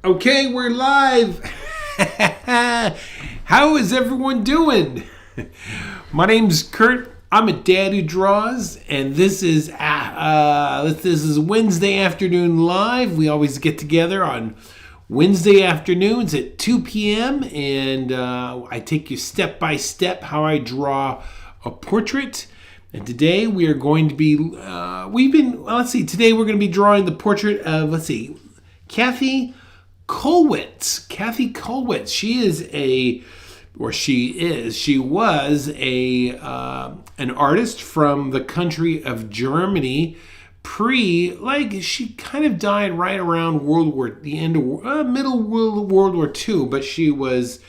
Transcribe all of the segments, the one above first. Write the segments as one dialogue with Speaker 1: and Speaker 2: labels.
Speaker 1: Okay, we're live. How is everyone doing? My name's Kurt. I'm a dad who draws, and this is Wednesday afternoon live. We always get together on Wednesday afternoons at 2 p.m. and I take you step by step how I draw a portrait. And today we are going to be today we're going to be drawing the portrait of Käthe Kollwitz. Käthe Kollwitz. She was an artist from the country of Germany. She kind of died right around middle World War II, but she was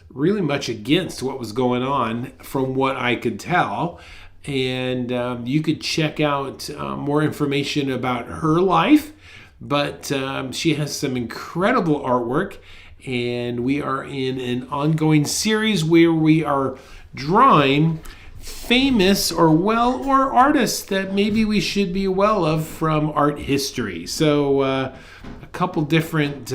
Speaker 1: really much against what was going on, from what I could tell. And you could check out more information about her life. But she has some incredible artwork, and we are in an ongoing series where we are drawing famous or artists that maybe we should be well of from art history. So a couple different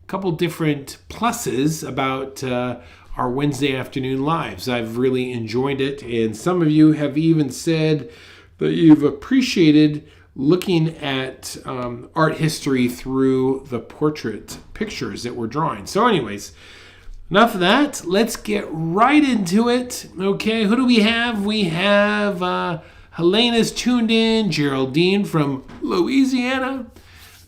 Speaker 1: pluses about our Wednesday afternoon lives. I've really enjoyed it, and some of you have even said that you've appreciated looking at art history through the portrait pictures that we're drawing. So anyways, enough of that. Let's get right into it. Okay, who do we have? We have Helena's tuned in, Geraldine from Louisiana.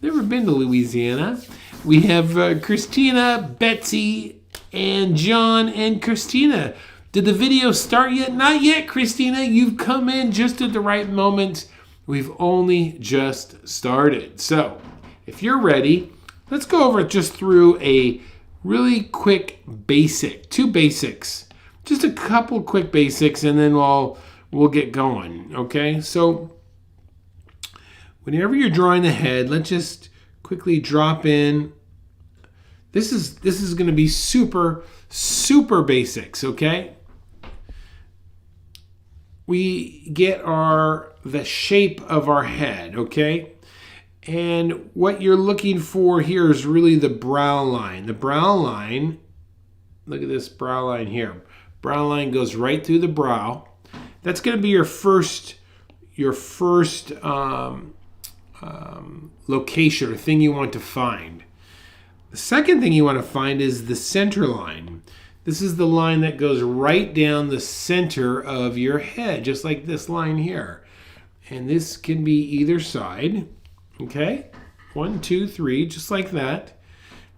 Speaker 1: Never been to Louisiana. We have Christina, Betsy, and John and Christina. Did the video start yet? Not yet, Christina. You've come in just at the right moment. We've only just started. So, if you're ready, let's go over just through a really quick two basics. Just a couple quick basics, and then we'll get going, okay? So, whenever you're drawing the head, let's just quickly drop in. This is going to be super, super basics, okay? We get the shape of our head, okay? And what you're looking for here is really the brow line. The brow line, look at this brow line here. Brow line goes right through the brow. That's going to be your first location or thing you want to find. The second thing you want to find is the center line. This is the line that goes right down the center of your head, just like this line here. And this can be either side, okay? 1, 2, 3, just like that.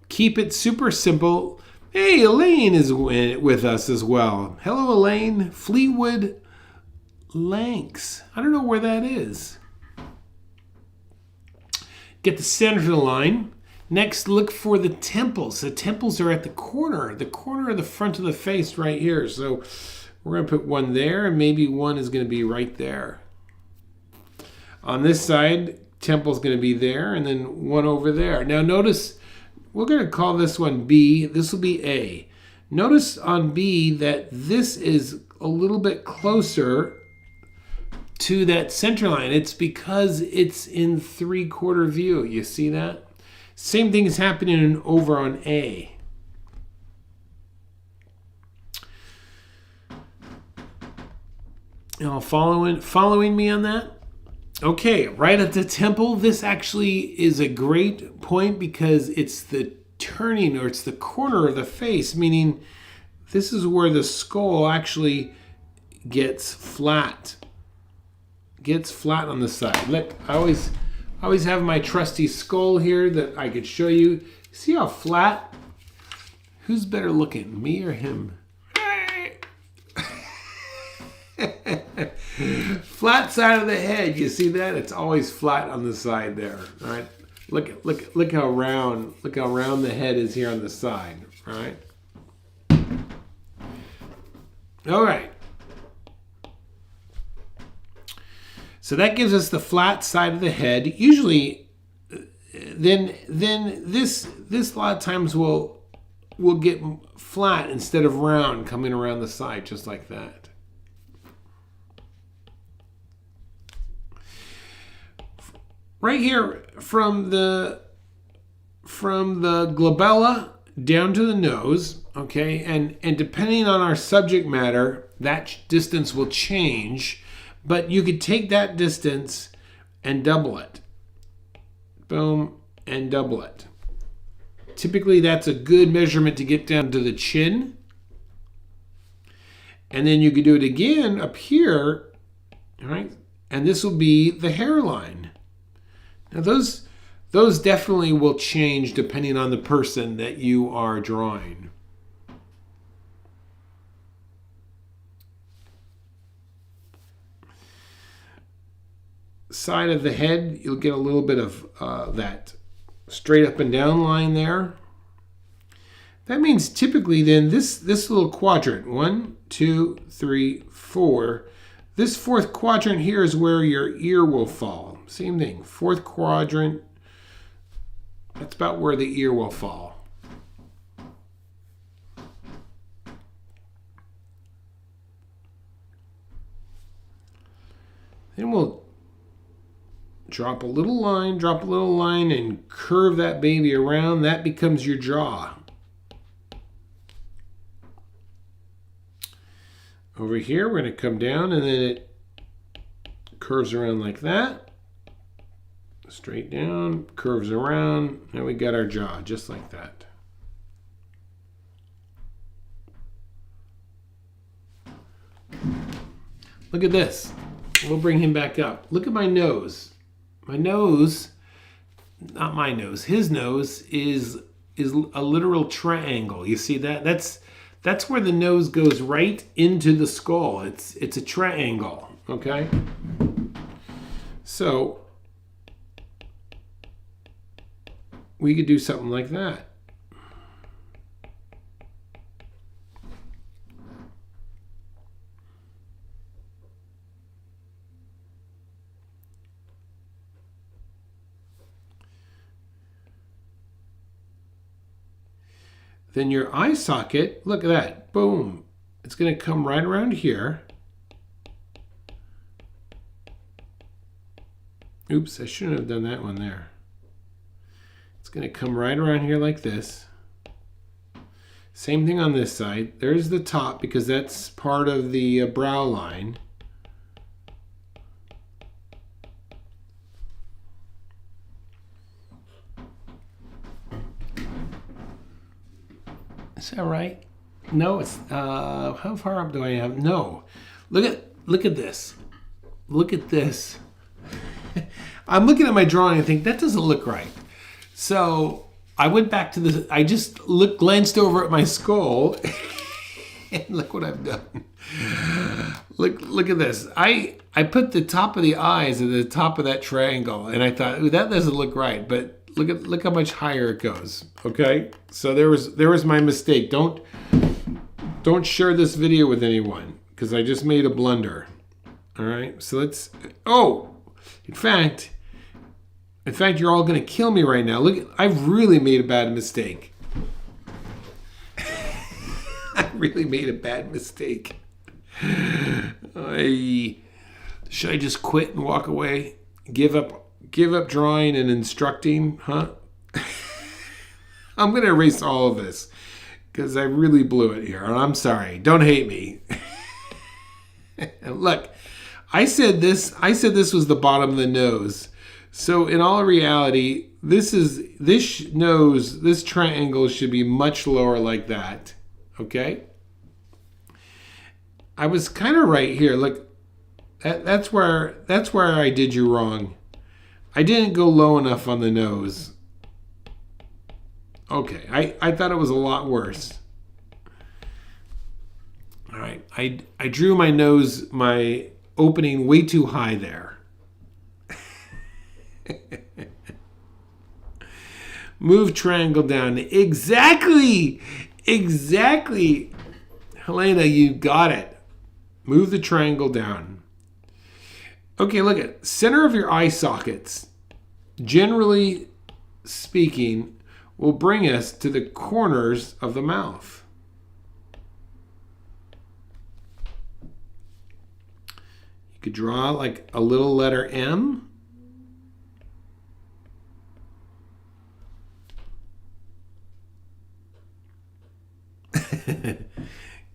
Speaker 1: Keep it super simple. Hey, Elaine is with us as well. Hello, Elaine. Fleetwood Lanks. I don't know where that is. Get the center of the line. Next, look for the temples. The temples are at the corner of the front of the face right here. So we're going to put one there, and maybe one is going to be right there. On this side, temple's going to be there, and then one over there. Now notice, we're going to call this one B. This will be A. Notice on B that this is a little bit closer to that center line. It's because it's in 3/4 view. You see that? Same thing is happening over on A. Y'all following me on that? Okay, right at the temple. This actually is a great point because it's the turning, or it's the corner of the face, meaning this is where the skull actually gets flat. Gets flat on the side. Look, I always have my trusty skull here that I could show you. See how flat? Who's better looking, me or him? Flat side of the head. You see that? It's always flat on the side there. All right. Look how round. Look how round the head is here on the side. All right. All right. So that gives us the flat side of the head. Usually, then this a lot of times will get flat instead of round coming around the side, just like that. Right here from the from the glabella down to the nose, okay? And depending on our subject matter, that distance will change, but you could take that distance and double it. Boom, and double it. Typically, that's a good measurement to get down to the chin. And then you could do it again up here, all right? And this will be the hairline. Now, those definitely will change depending on the person that you are drawing. Side of the head, you'll get a little bit of that straight up and down line there. That means typically then this little quadrant, 1, 2, 3, 4, this fourth quadrant here is where your ear will fall. Same thing, fourth quadrant, that's about where the ear will fall. Then we'll drop a little line, and curve that baby around. That becomes your jaw. Over here, we're going to come down, and then it curves around like that. Straight down, curves around. Now we got our jaw, just like that. Look at this. We'll bring him back up. Look at my nose. My nose, not my nose, his nose is a literal triangle. You see that? That's where the nose goes right into the skull. It's a triangle, okay? So we could do something like that. Then your eye socket, look at that, boom. It's going to come right around here. Oops, I shouldn't have done that one there. It's going to come right around here like this. Same thing on this side. There's the top because that's part of the brow line. Is that right? No, it's how far up do I have? No. Look at this. Look at this. I'm looking at my drawing and think that doesn't look right. So I went back to this. I just glanced over at my skull, and look what I've done. Look at this. I put the top of the eyes at the top of that triangle, and I thought, ooh, that doesn't look right. But look how much higher it goes. Okay, so there was my mistake. Don't share this video with anyone because I just made a blunder. All right, so let's. Oh, in fact, you're all gonna kill me right now. Look, I've really made a bad mistake. I really made a bad mistake. Should I just quit and walk away? Give up drawing and instructing, huh? I'm going to erase all of this because I really blew it here. I'm sorry. Don't hate me. Look, I said this was the bottom of the nose. So in all reality, this triangle should be much lower like that. Okay? I was kind of right here. Look, that's where I did you wrong. I didn't go low enough on the nose. Okay, I thought it was a lot worse. All right, I drew my nose, my opening way too high there. Move triangle down. Exactly. Helena, you got it. Move the triangle down. Okay, look at center of your eye sockets. Generally speaking, will bring us to the corners of the mouth. You could draw like a little letter M.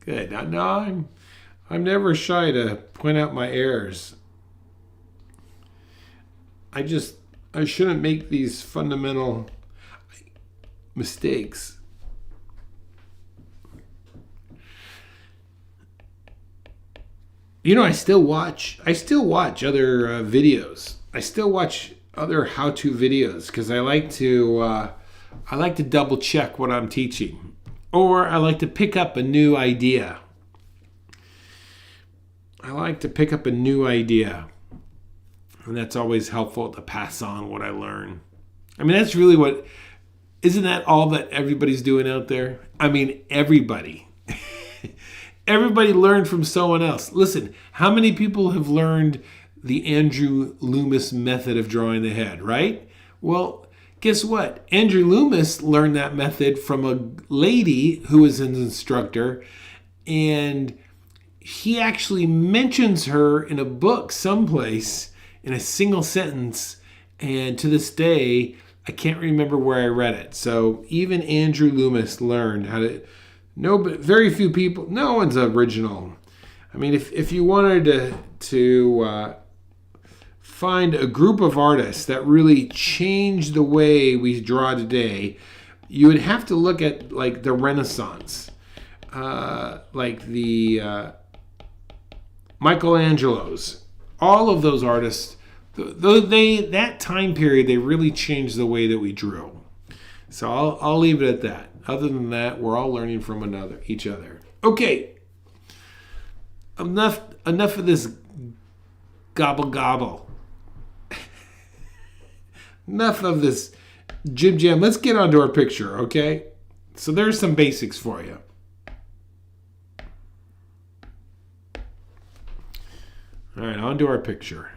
Speaker 1: Good. No, I'm never shy to point out my errors. I shouldn't make these fundamental mistakes. You know, I still watch other videos. I still watch other how-to videos because I like to double check what I'm teaching, or I like to pick up a new idea. And that's always helpful to pass on what I learn. I mean, that's really isn't that all that everybody's doing out there? I mean, everybody. Everybody learned from someone else. Listen, how many people have learned the Andrew Loomis method of drawing the head, right? Well, guess what? Andrew Loomis learned that method from a lady who was an instructor, and he actually mentions her in a book someplace in a single sentence, and to this day, I can't remember where I read it. So even Andrew Loomis learned how to... No, but very few people. No one's original. I mean, if you wanted to find a group of artists that really changed the way we draw today, you would have to look at like the Renaissance, like the Michelangelos. All of those artists, that time period, they really changed the way that we drew. So I'll leave it at that. Other than that, we're all learning from each other. Okay. Enough of this gobble. Enough of this jib jam. Let's get onto our picture, okay? So there's some basics for you. All right, onto our picture.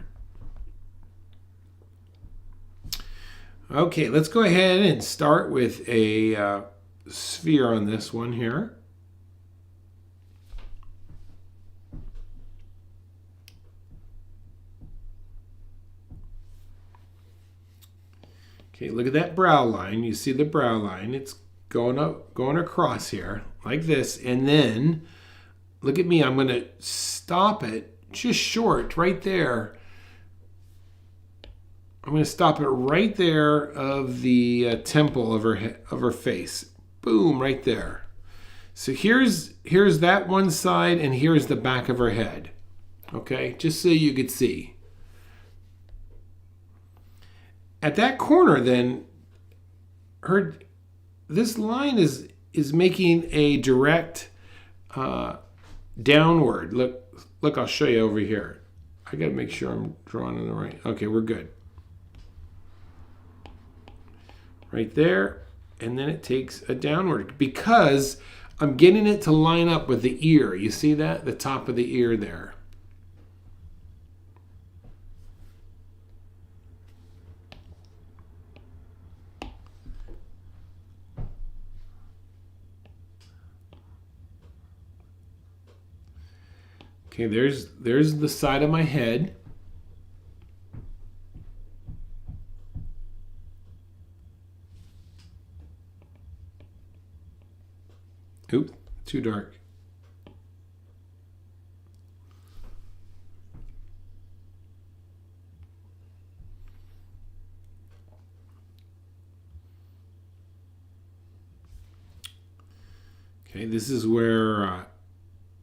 Speaker 1: Okay, let's go ahead and start with a sphere on this one here. Okay, look at that brow line. You see the brow line. It's going across here like this. And then, look at me. I'm going to stop it just short right there. I'm going to stop it right there of the temple of her face. Boom, right there. So here's that one side, and here's the back of her head. Okay, just so you could see. At that corner, then, this line is making a direct downward. Look, I'll show you over here. I got to make sure I'm drawing on the right. Okay, we're good. Right there, and then it takes a downward because I'm getting it to line up with the ear. You see that? The top of the ear there. Okay, there's the side of my head. Oop, too dark. Okay, this is where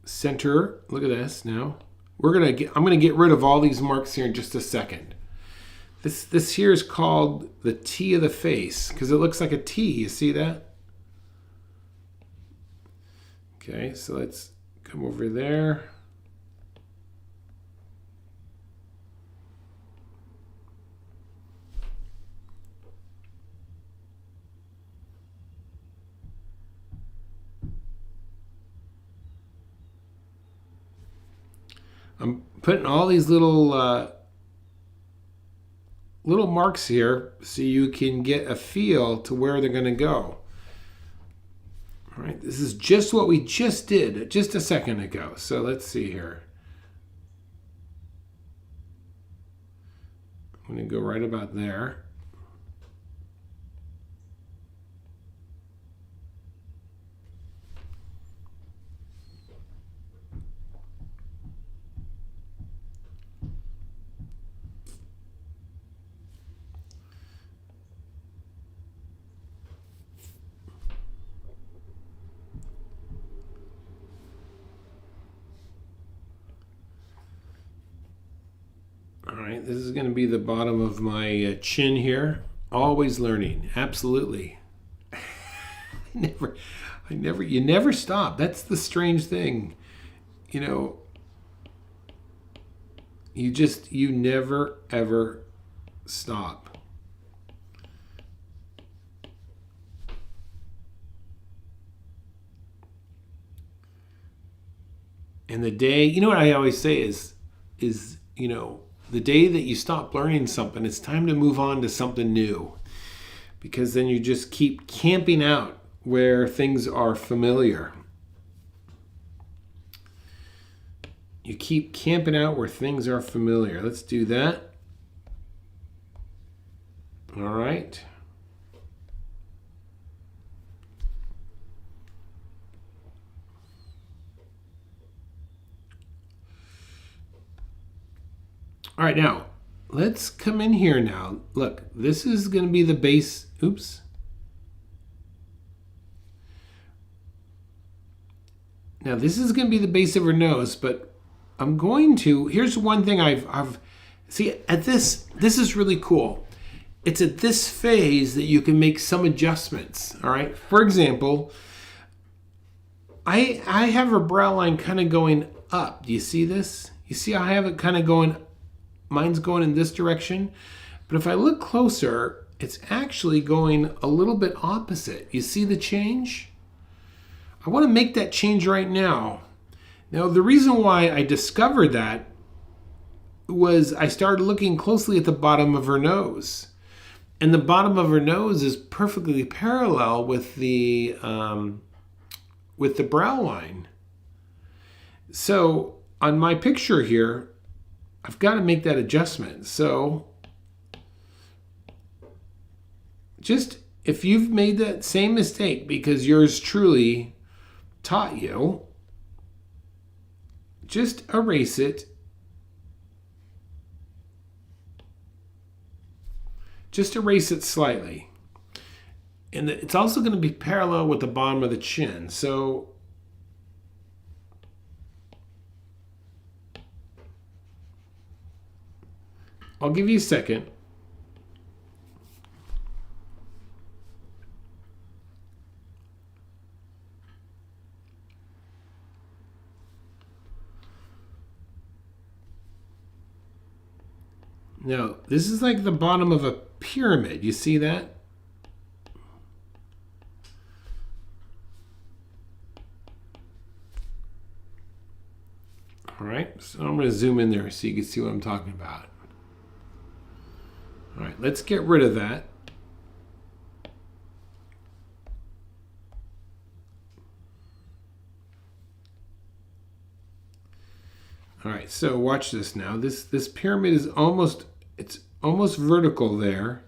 Speaker 1: center. Look at this now. I'm gonna get rid of all these marks here in just a second. This here is called the T of the face because it looks like a T. You see that? Okay, so let's come over there. I'm putting all these little marks here so you can get a feel to where they're going to go. All right, this is just what we just did just a second ago. So let's see here. I'm going to go right about there. right, this is going to be the bottom of my chin here. Always learning, absolutely. You never stop. That's the strange thing. You know, you never ever stop. And the day, you know what I always say is, you know, the day that you stop learning something, it's time to move on to something new. Because then you just keep camping out where things are familiar. You keep camping out where things are familiar. Let's do that. All right. All right, now, let's come in here now. Look, this is going to be the base. Oops. Now, this is going to be the base of her nose, but I'm going to, here's one thing I've see, at this is really cool. It's at this phase that you can make some adjustments, all right? For example, I have her brow line kind of going up. Do you see this? You see how I have it kind of going, mine's going in this direction, but if I look closer, it's actually going a little bit opposite. You see the change? I want to make that change right now. Now, the reason why I discovered that was I started looking closely at the bottom of her nose. And the bottom of her nose is perfectly parallel with the brow line. So on my picture here, I've got to make that adjustment. So just if you've made that same mistake because yours truly taught you, just erase it. Just erase it slightly. And it's also going to be parallel with the bottom of the chin. So I'll give you a second. Now, this is like the bottom of a pyramid. You see that? All right, so I'm going to zoom in there so you can see what I'm talking about. All right, let's get rid of that. All right, so watch this now. This pyramid is almost vertical there.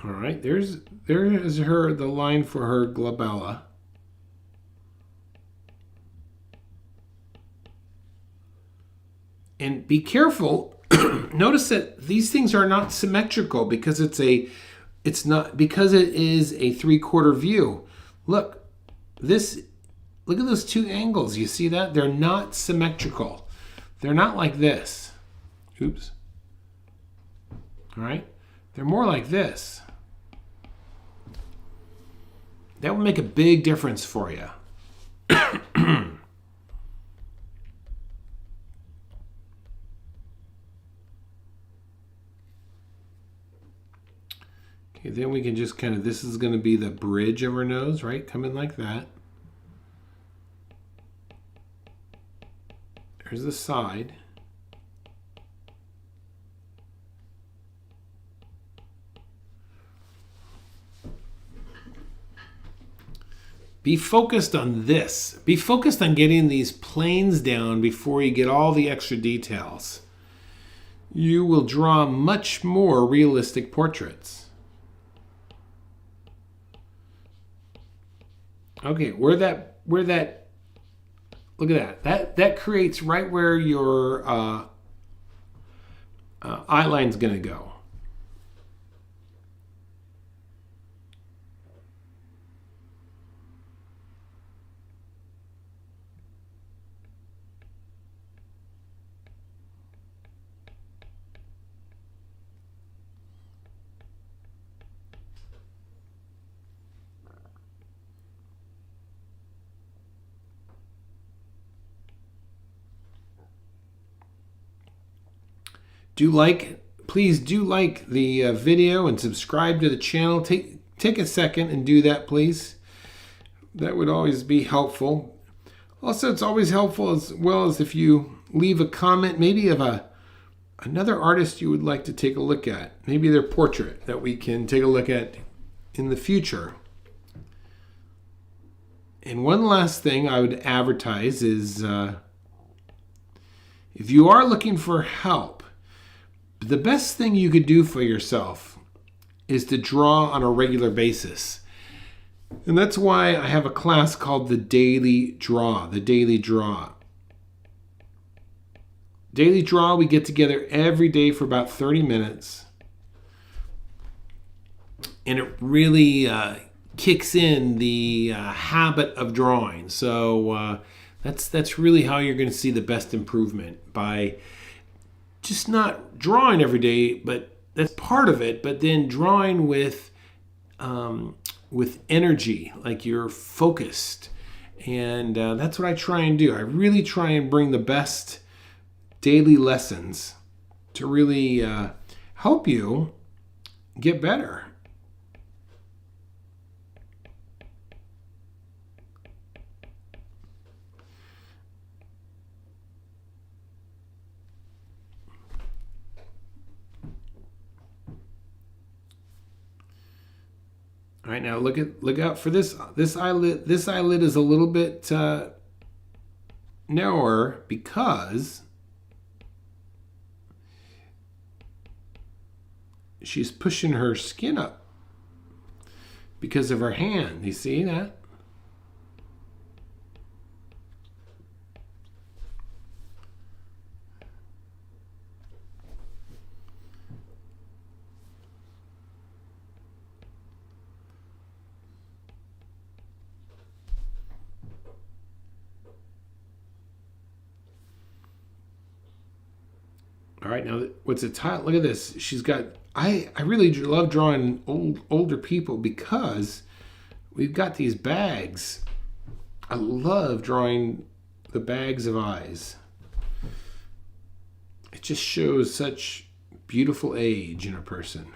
Speaker 1: All right, there is the line for her glabella. And be careful. Notice that these things are not symmetrical because it is a 3/4 view. Look at those two angles. You see that? They're not symmetrical. They're not like this. Oops. All right? They're more like this. That will make a big difference for you. Okay, then we can just this is going to be the bridge of her nose, right? Come in like that. There's the side. Be focused on this. Be focused on getting these planes down before you get all the extra details. You will draw much more realistic portraits. Okay, where that Look at that. That creates right where your eye line's going to go. Please do like the video and subscribe to the channel. Take a second and do that, please. That would always be helpful. Also, it's always helpful as well as if you leave a comment, maybe of another artist you would like to take a look at. Maybe their portrait that we can take a look at in the future. And one last thing I would advertise is if you are looking for help, the best thing you could do for yourself is to draw on a regular basis. And that's why I have a class called the Daily Draw. The Daily Draw. Daily Draw, we get together every day for about 30 minutes. And it really kicks in the habit of drawing. So that's really how you're going to see the best improvement, by just not drawing every day, but that's part of it. But then drawing with energy, like you're focused, and that's what I try and do. I really try and bring the best daily lessons to really help you get better. All right, now look out for this eyelid. This eyelid is a little bit narrower because she's pushing her skin up because of her hand. You see that? All right, now what's a tile? Look at this. She's got. I really love drawing older people because we've got these bags. I love drawing the bags of eyes. It just shows such beautiful age in a person.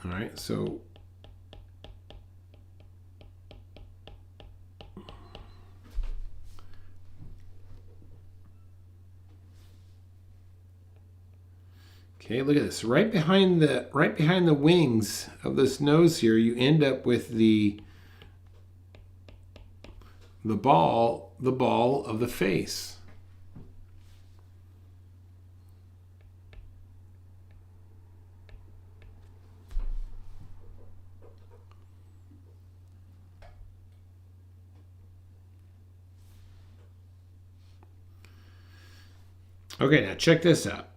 Speaker 1: All right, so okay, look at this. Right behind the wings of this nose here, you end up with the ball of the face. Okay, now check this out.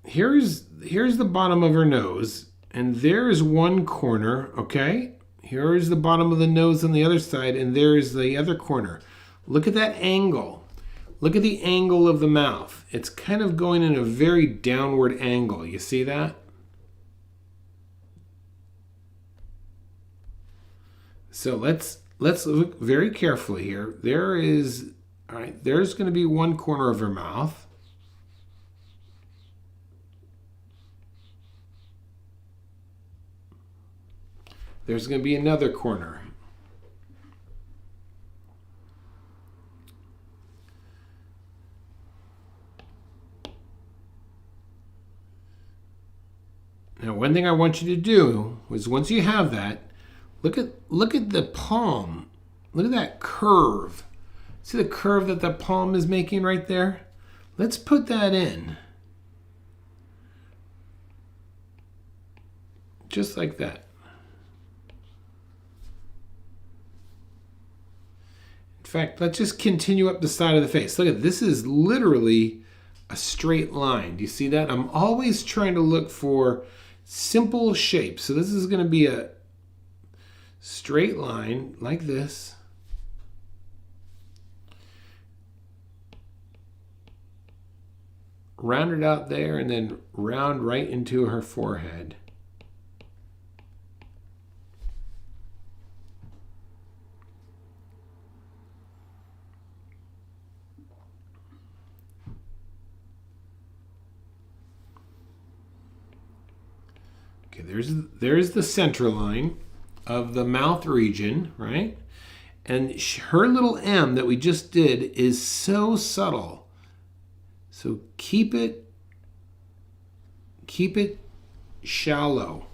Speaker 1: Here's the bottom of her nose, and there's one corner, okay? Here's the bottom of the nose on the other side, and there's the other corner. Look at that angle. Look at the angle of the mouth. It's kind of going in a very downward angle. You see that? So let's look very carefully here. There's going to be one corner of her mouth. There's going to be another corner. Now, one thing I want you to do is, once you have that, look at the palm. Look at that curve. See the curve that the palm is making right there? Let's put that in. Just like that. In fact, let's just continue up the side of the face. Look at this is literally a straight line. Do you see that? I'm always trying to look for simple shapes. So this is going to be a straight line like this. Round it out there and then round right into her forehead. Okay, there's the center line of the mouth region, right? And her little M that we just did is so subtle. So keep it shallow.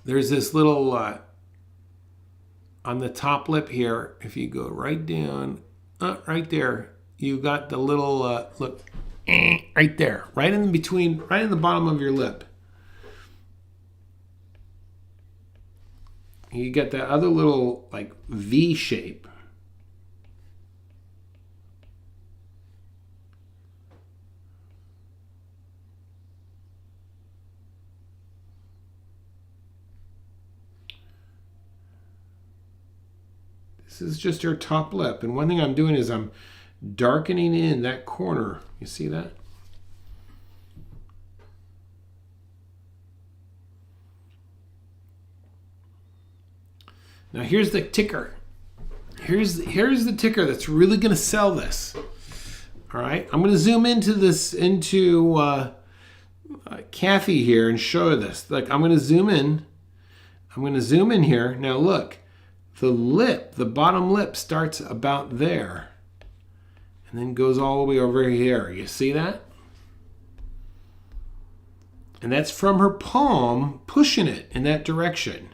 Speaker 1: There's this little, on the top lip here, if you go right down, right there, you got the little, look, right there, right in between, right in the bottom of your lip. You get that other little like V shape. This is just her top lip. And one thing I'm doing is I'm darkening in that corner. You see that? Now here's the ticker. Here's the ticker that's really going to sell this. All right, I'm going to zoom into this Käthe here and show this. Look, I'm going to zoom in. I'm going to zoom in here. Now look, the lip, the bottom lip starts about there, and then goes all the way over here. You see that? And that's from her palm pushing it in that direction.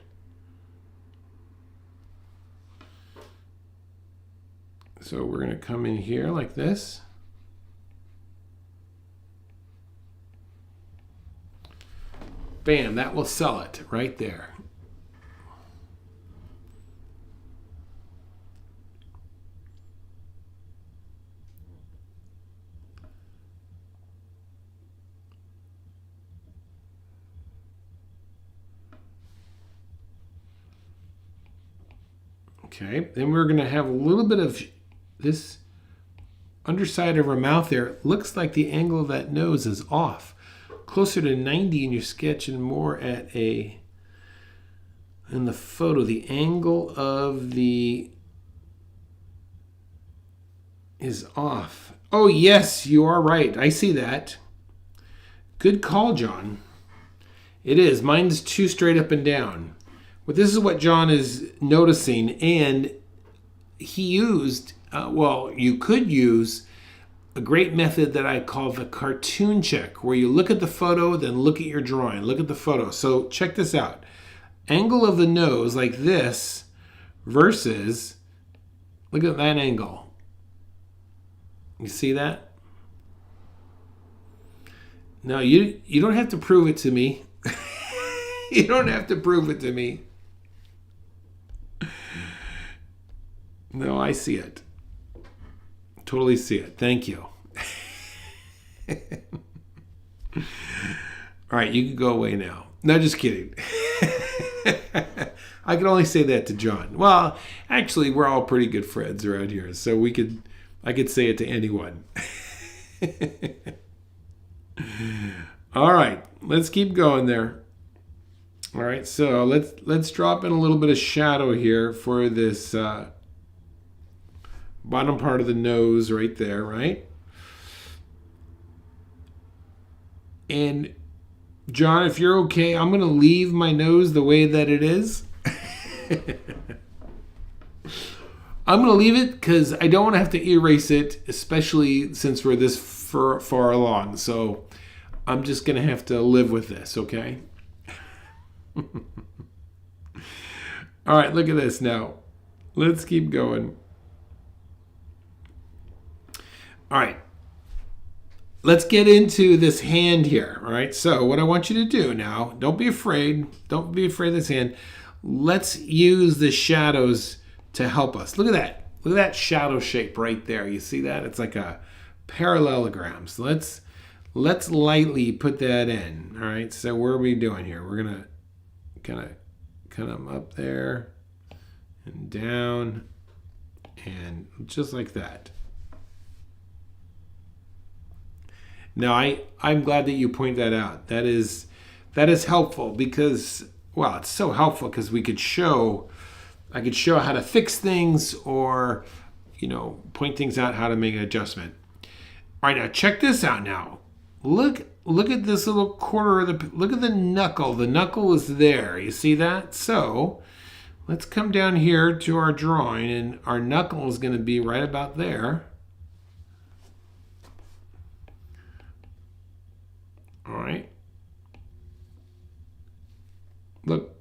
Speaker 1: So we're going to come in here like this. Bam, that will sell it right there. Okay, then we're going to have a little bit of this underside of her mouth there. Looks like the angle of that nose is off. Closer to 90 in your sketch and more at in the photo. The angle of the is off. Oh yes, you are right. I see that. Good call, John. It is. Mine's too straight up and down. Well, this is what John is noticing, and he used, you could use a great method that I call the cartoon check, where you look at the photo, then look at your drawing, look at the photo. So check this out. Angle of the nose like this versus, look at that angle. You see that? No, you don't have to prove it to me. You don't have to prove it to me. No, I see it. Totally see it. Thank you. All right, you can go away now. No, just kidding. I can only say that to John. Well, actually, we're all pretty good friends around here, so I could say it to anyone. All right, let's keep going there. All right, so let's drop in a little bit of shadow here for this bottom part of the nose right there, right? And John, if you're okay, I'm going to leave my nose the way that it is. I'm going to leave it because I don't want to have to erase it, especially since we're this for far along. So I'm just going to have to live with this, okay? All right, look at this now. Let's keep going. All right. Let's get into this hand here, all right? So what I want you to do now, don't be afraid. Don't be afraid of this hand. Let's use the shadows to help us. Look at that. Look at that shadow shape right there. You see that? It's like a parallelogram. So let's lightly put that in, all right? So what are we doing here? We're going to kind of cut them up there and down and just like that. Now, I'm glad that you point that out. That is helpful because, well, it's so helpful because I could show how to fix things or, point things out, how to make an adjustment. All right, now check this out now. Look at this little corner of look at the knuckle. The knuckle is there. You see that? So let's come down here to our drawing and our knuckle is going to be right about there. All right. Look,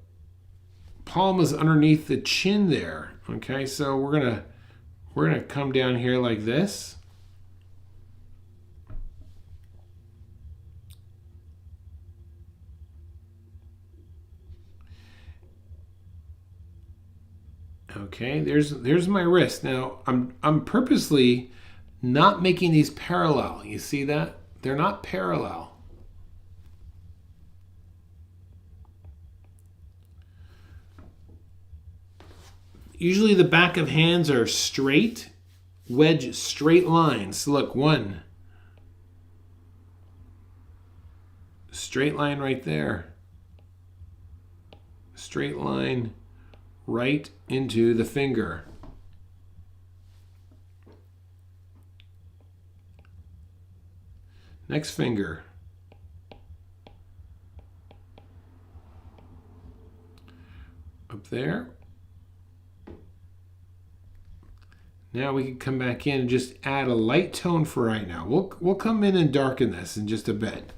Speaker 1: palm is underneath the chin there. Okay, so we're gonna come down here like this. Okay, there's my wrist. Now I'm purposely not making these parallel. You see that? They're not parallel. Usually the back of hands are straight, wedge straight lines. Look, one. Straight line right there. Straight line right into the finger. Next finger. Up there. Now we can come back in and just add a light tone for right now. We'll come in and darken this in just a bit.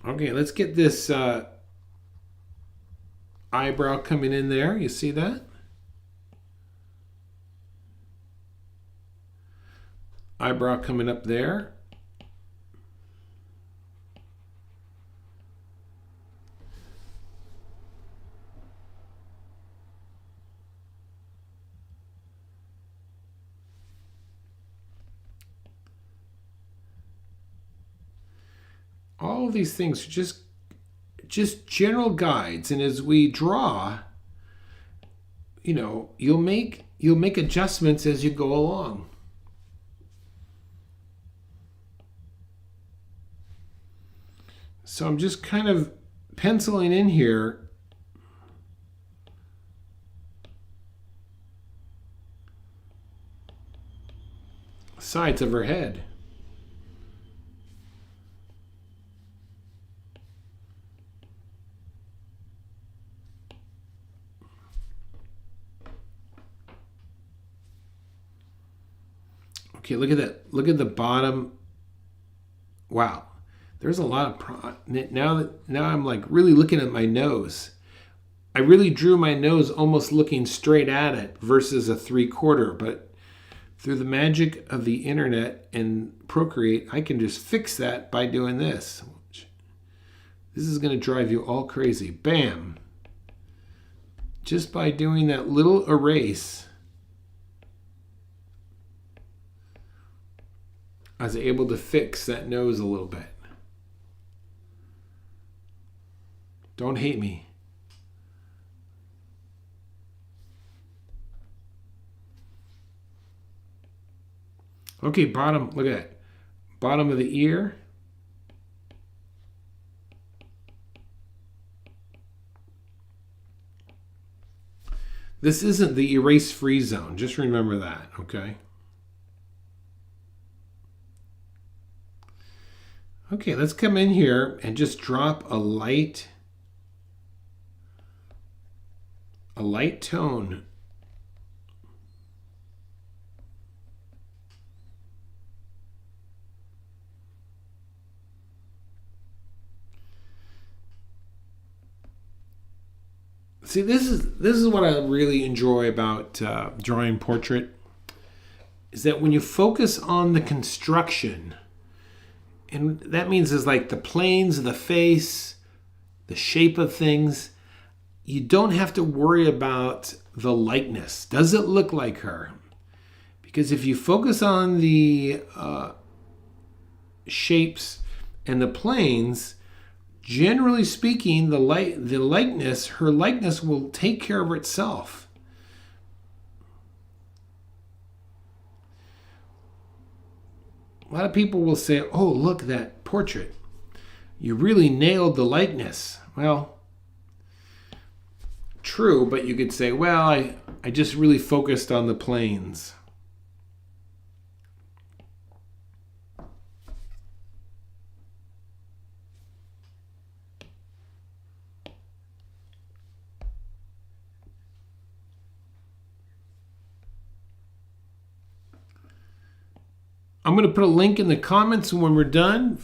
Speaker 1: Okay, let's get this eyebrow coming in there. You see that? Eyebrow coming up there. All of these things are just general guides, and as we draw, you'll make adjustments as you go along. So I'm just kind of penciling in here sides of her head. Okay, look at that. Look at the bottom. Wow. There's a lot of now I'm like really looking at my nose. I really drew my nose almost looking straight at it versus a 3/4, but through the magic of the internet and Procreate, I can just fix that by doing this. This is going to drive you all crazy. Bam. Just by doing that little erase, I was able to fix that nose a little bit. Don't hate me. Okay, bottom, look at that. Bottom of the ear. This isn't the erase free zone. Just remember that, okay? Okay, let's come in here and just drop a light tone. See, this is what I really enjoy about drawing portrait, is that when you focus on the construction, and that means is like the planes of the face, the shape of things, you don't have to worry about the likeness. Does it look like her? Because if you focus on the shapes and the planes, generally speaking, her likeness will take care of itself. A lot of people will say, oh, look, that portrait. You really nailed the likeness. Well, true, but you could say, well, I just really focused on the planes. I'm going to put a link in the comments when we're done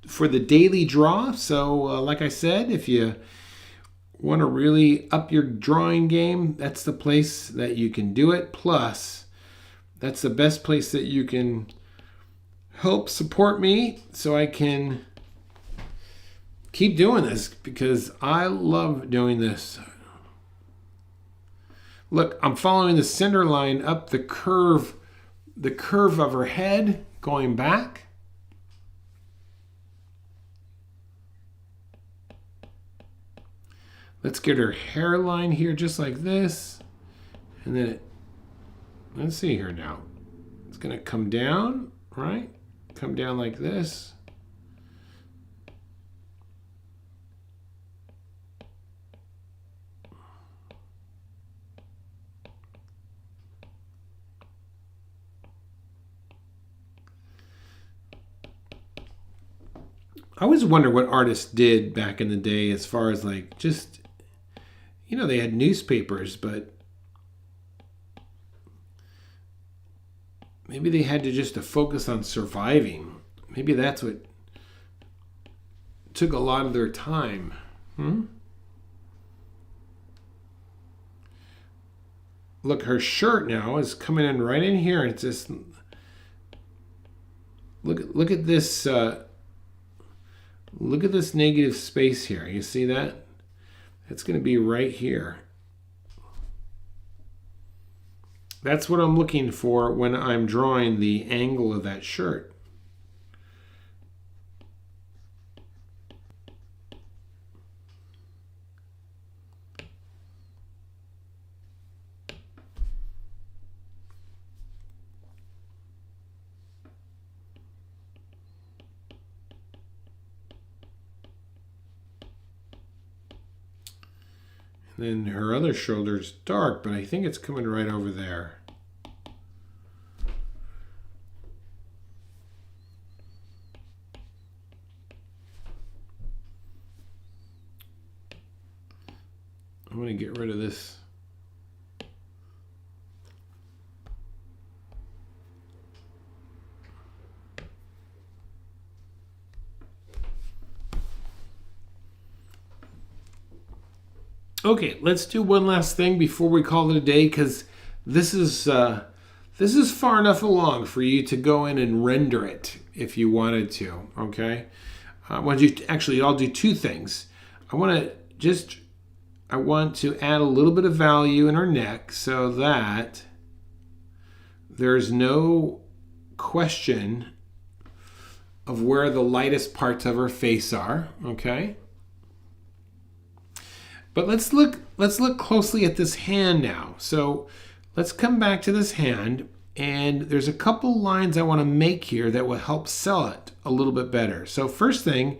Speaker 1: for the daily draw. So like I said, if you want to really up your drawing game, that's the place that you can do it. Plus, that's the best place that you can help support me so I can keep doing this, because I love doing this. Look, I'm following the center line up the curve of her head going back. Let's get her hairline here just like this. And then let's see here now. It's going to come down, right? Come down like this. I always wonder what artists did back in the day as far as like just, they had newspapers, but maybe they had to focus on surviving. Maybe that's what took a lot of their time. Look, her shirt now is coming in right in here. It's just, look at this. Look at this negative space here. You see that? It's going to be right here. That's what I'm looking for when I'm drawing the angle of that shirt. Then her other shoulder's dark, but I think it's coming right over there. I'm going to get rid of this. Okay, let's do one last thing before we call it a day, because this is far enough along for you to go in and render it if you wanted to. Okay, I'll do two things. I want to add a little bit of value in her neck so that there's no question of where the lightest parts of her face are. Okay. But let's look closely at this hand now. So let's come back to this hand, and there's a couple lines I want to make here that will help sell it a little bit better. So first thing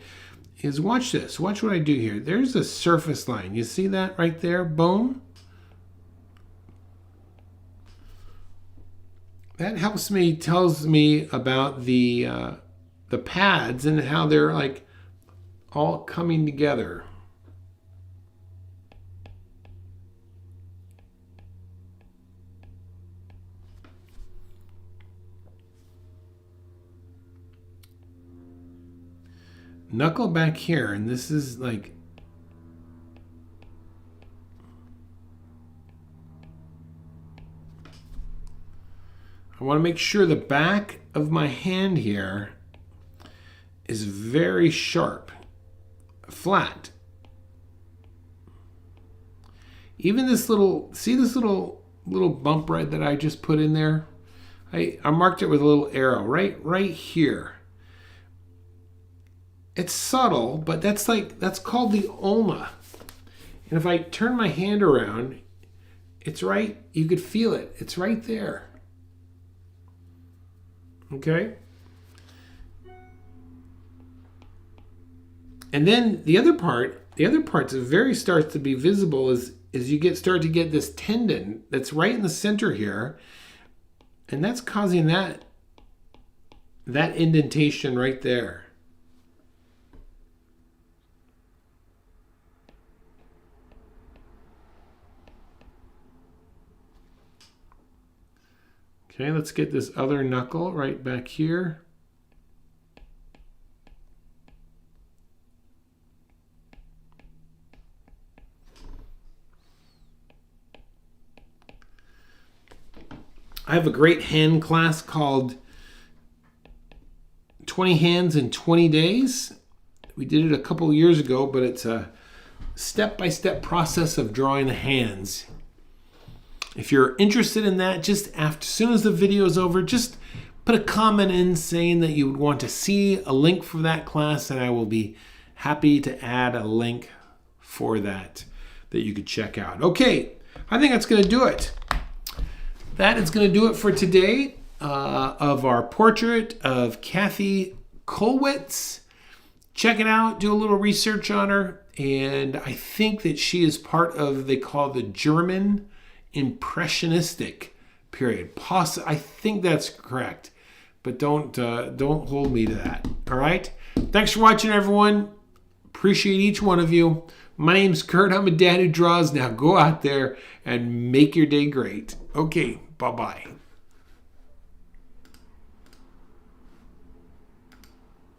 Speaker 1: is, watch this. Watch what I do here. There's a surface line. You see that right there? Boom. That tells me about the the pads and how they're like all coming together. Knuckle back here, and this is like, I want to make sure the back of my hand here is very sharp, flat. Even this little, see this little bump right that I just put in there? I marked it with a little arrow right here. It's subtle, but that's called the ulna. And if I turn my hand around, it's right, you could feel it. It's right there. Okay? And then the other part that starts to be visible is you start to get this tendon that's right in the center here, and that's causing that indentation right there. Okay, let's get this other knuckle right back here. I have a great hand class called 20 Hands in 20 Days. We did it a couple years ago, but it's a step-by-step process of drawing the hands. If you're interested in that, just as soon as the video is over, just put a comment in saying that you would want to see a link for that class, and I will be happy to add a link for that you could check out. Okay, I think that's going to do it. That is going to do it for today of our portrait of Käthe Kollwitz. Check it out, do a little research on her, and I think that she is part of, they call the German Impressionistic period. I think that's correct, but don't hold me to that. All right. Thanks for watching, everyone. Appreciate each one of you. My name's Kurt. I'm a dad who draws. Now go out there and make your day great. Okay. Bye-bye.